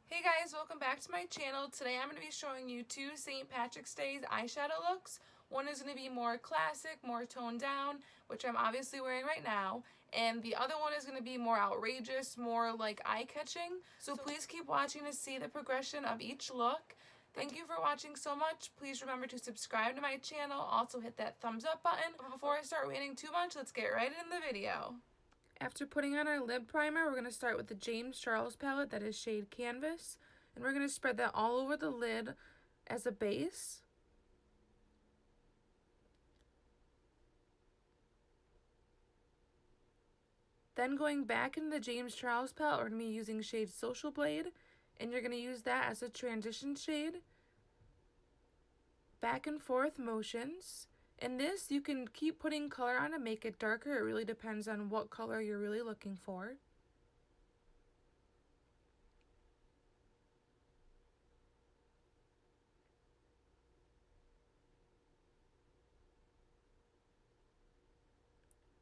Hey guys, welcome back to my channel. Today I'm going to be showing you two St. Patrick's Day eyeshadow looks. One is going to be more classic, more toned down, which I'm obviously wearing right now, and the other one is going to be more outrageous, more like eye-catching. So please keep watching to see the progression of each look. Thank you for watching so much. Please remember to subscribe to my channel. Also hit that thumbs up button. But before I start waiting too much, let's get right into the video. After putting on our lid primer, we're going to start with the James Charles palette that is shade Canvas. And we're going to spread that all over the lid as a base. Then going back into the James Charles palette, we're going to be using shade Social Blade. And you're going to use that as a transition shade. Back and forth motions. In this, you can keep putting color on to make it darker. It really depends on what color you're really looking for.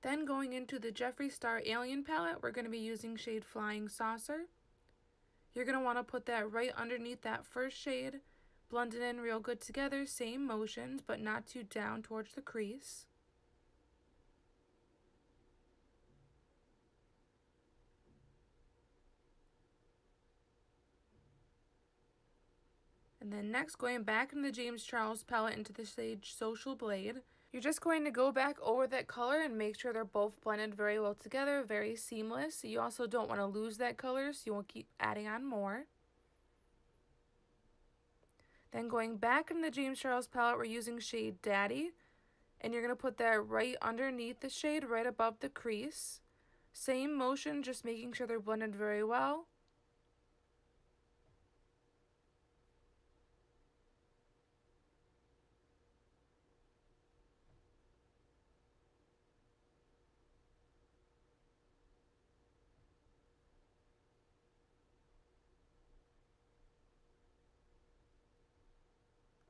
Then going into the Jeffree Star Alien palette, we're going to be using shade Flying Saucer. You're going to want to put that right underneath that first shade, blend it in real good together, same motions, but not too down towards the crease. And then next, going back into the James Charles palette into the shade Social Blade, you're just going to go back over that color and make sure they're both blended very well together, very seamless. You also don't want to lose that color, so you won't keep adding on more. Then going back in the James Charles palette, we're using shade Daddy. And you're going to put that right underneath the shade, right above the crease. Same motion, just making sure they're blended very well.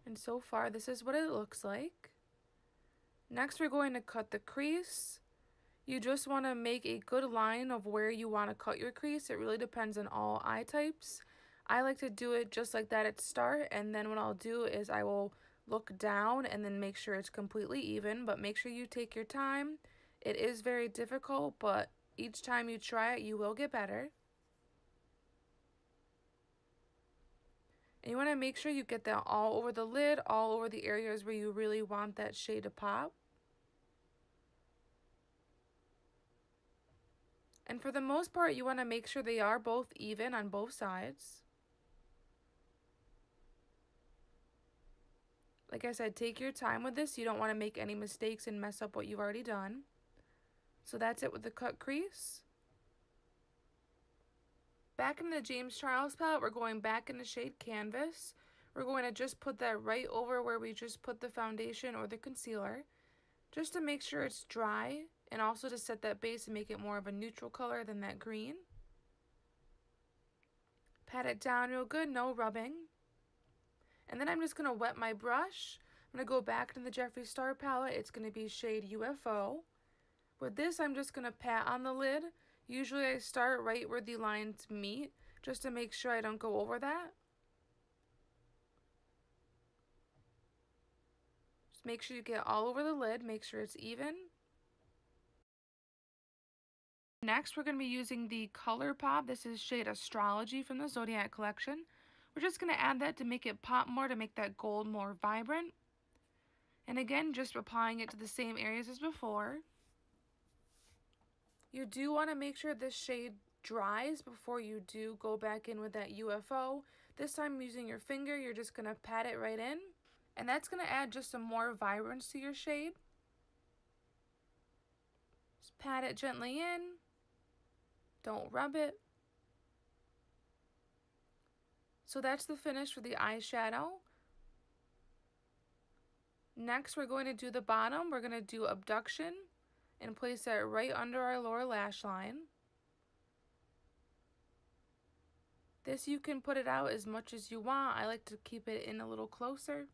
And so far, this is what it looks like. Next, we're going to cut the crease. You just want to make a good line of where you want to cut your crease. It really depends on all eye types. I like to do it just like that at start, and then what I'll do is I will look down and then make sure it's completely even, but make sure you take your time. It is very difficult, but each time you try it, you will get better. And you want to make sure you get that all over the lid, all over the areas where you really want that shade to pop. And for the most part, you want to make sure they are both even on both sides. Like I said, take your time with this. You don't want to make any mistakes and mess up what you've already done. So that's it with the cut crease. Back in the James Charles palette, we're going back in the shade Canvas. We're going to just put that right over where we just put the foundation or the concealer, just to make sure it's dry, and also to set that base and make it more of a neutral color than that green. Pat it down real good, no rubbing. And then I'm just going to wet my brush. I'm going to go back to the Jeffree Star palette. It's going to be shade UFO. With this, I'm just going to pat on the lid. Usually I start right where the lines meet, just to make sure I don't go over that. Just make sure you get all over the lid, make sure it's even. Next, we're going to be using the Color Pop. This is shade Astrology from the Zodiac collection. We're just going to add that to make it pop more, to make that gold more vibrant. And again, just applying it to the same areas as before. You do want to make sure this shade dries before you do go back in with that UFO. This time using your finger, you're just going to pat it right in. And that's going to add just some more vibrance to your shade. Just pat it gently in. Don't rub it. So that's the finish for the eyeshadow. Next, we're going to do the bottom. We're going to do Abduction and place that right under our lower lash line. This, you can put it out as much as you want. I like to keep it in a little closer.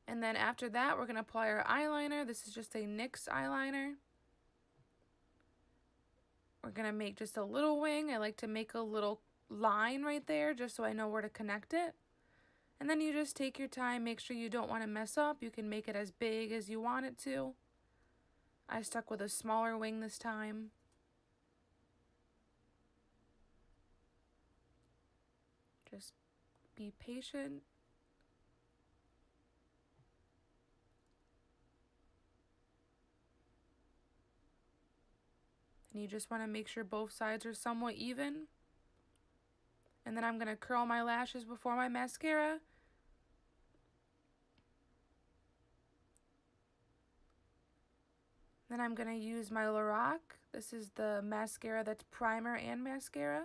And then after that, we're going to apply our eyeliner. This is just a NYX eyeliner. We're going to make just a little wing. I like to make a little line right there just so I know where to connect it. And then you just take your time, make sure you don't want to mess up. You can make it as big as you want it to. I stuck with a smaller wing this time. Just be patient. And you just want to make sure both sides are somewhat even. And then I'm going to curl my lashes before my mascara. Then I'm going to use my Lorac. This is the mascara that's primer and mascara.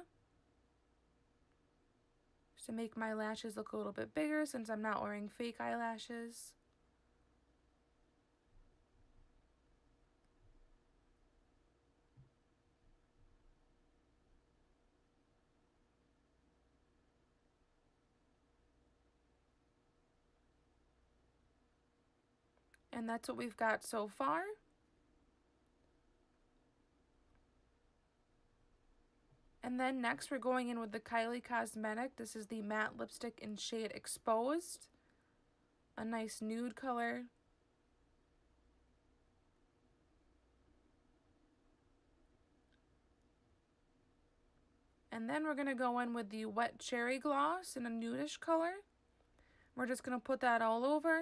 Just to make my lashes look a little bit bigger since I'm not wearing fake eyelashes. And that's what we've got so far. And then next we're going in with the Kylie Cosmetic. This is the matte lipstick in shade Exposed. A nice nude color. And then we're going to go in with the Wet Cherry Gloss in a nudish color. We're just going to put that all over.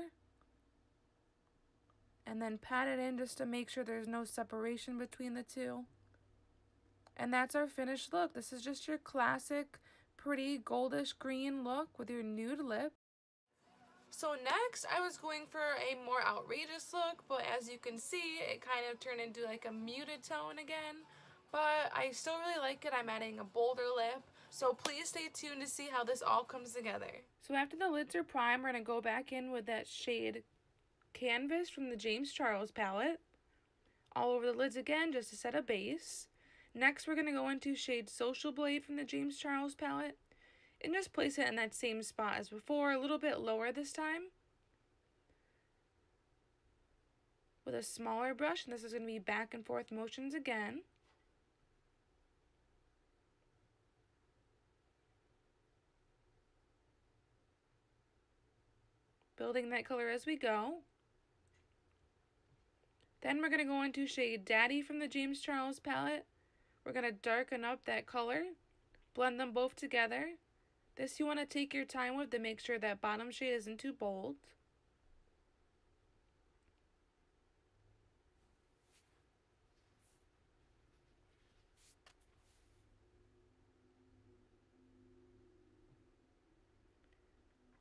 And then pat it in just to make sure there's no separation between the two. And that's our finished look. This is just your classic, pretty goldish green look with your nude lip. So next, I was going for a more outrageous look, but as you can see, it kind of turned into like a muted tone again. But I still really like it. I'm adding a bolder lip, so please stay tuned to see how this all comes together. So after the lids are primed, we're going to go back in with that shade Canvas from the James Charles palette. All over the lids again, just to set a base. Next, we're going to go into shade Social Blade from the James Charles palette. And just place it in that same spot as before, a little bit lower this time. With a smaller brush, and this is going to be back and forth motions again. Building that color as we go. Then we're going to go into shade Daddy from the James Charles palette. We're going to darken up that color, blend them both together. This you want to take your time with to make sure that bottom shade isn't too bold.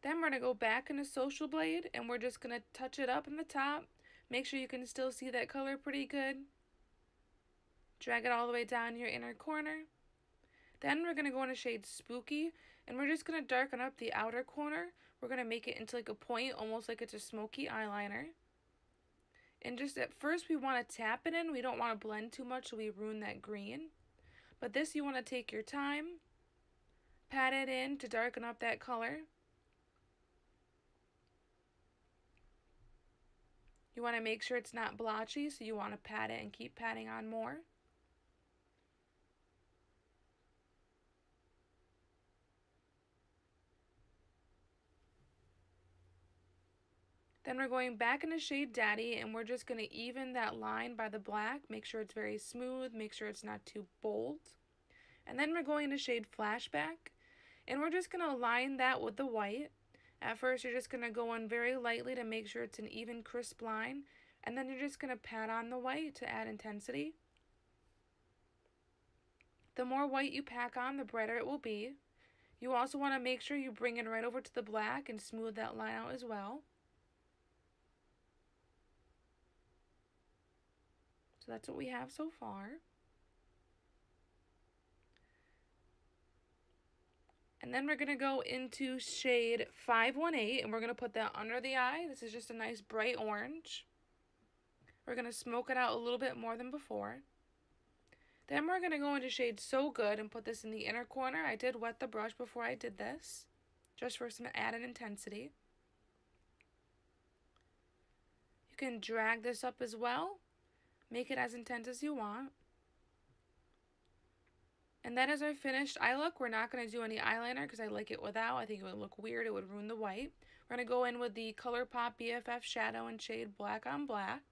Then we're going to go back into Social Blade and we're just going to touch it up in the top. Make sure you can still see that color pretty good. Drag it all the way down your inner corner. Then we're going to go into shade Spooky and we're just going to darken up the outer corner. We're going to make it into like a point, almost like it's a smoky eyeliner. And just at first we want to tap it in. We don't want to blend too much so we ruin that green. But this you want to take your time. Pat it in to darken up that color. You want to make sure it's not blotchy, so you want to pat it and keep patting on more. Then we're going back into shade Daddy and we're just going to even that line by the black. Make sure it's very smooth, make sure it's not too bold. And then we're going to shade Flashback and we're just going to align that with the white. At first you're just going to go in very lightly to make sure it's an even crisp line. And then you're just going to pat on the white to add intensity. The more white you pack on, the brighter it will be. You also want to make sure you bring it right over to the black and smooth that line out as well. So that's what we have so far. And then we're going to go into shade 518 and we're going to put that under the eye. This is just a nice bright orange. We're going to smoke it out a little bit more than before. Then we're going to go into shade So Good and put this in the inner corner. I did wet the brush before I did this, just for some added intensity. You can drag this up as well. Make it as intense as you want. And that is our finished eye look. We're not going to do any eyeliner because I like it without. I think it would look weird. It would ruin the white. We're going to go in with the ColourPop BFF Shadow in shade Black on Black.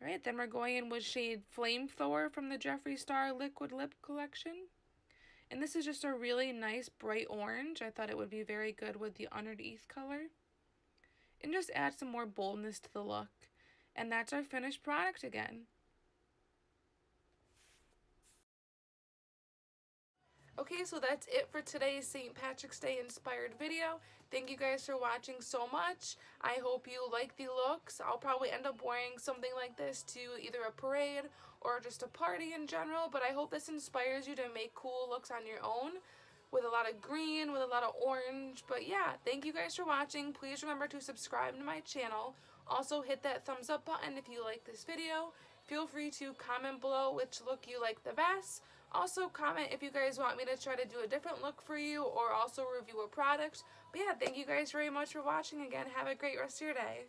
Alright, then we're going in with shade Flamethrower from the Jeffree Star Liquid Lip Collection. And this is just a really nice bright orange. I thought it would be very good with the underneath color. And just add some more boldness to the look. And that's our finished product again. Okay, so that's it for today's St. Patrick's Day inspired video. Thank you guys for watching so much. I hope you like the looks. I'll probably end up wearing something like this to either a parade or just a party in general, but I hope this inspires you to make cool looks on your own with a lot of green, with a lot of orange. But yeah, thank you guys for watching. Please remember to subscribe to my channel. Also hit that thumbs up button if you like this video. Feel free to comment below which look you like the best. Also comment if you guys want me to try to do a different look for you or also review a product. But yeah, thank you guys very much for watching again. Have a great rest of your day.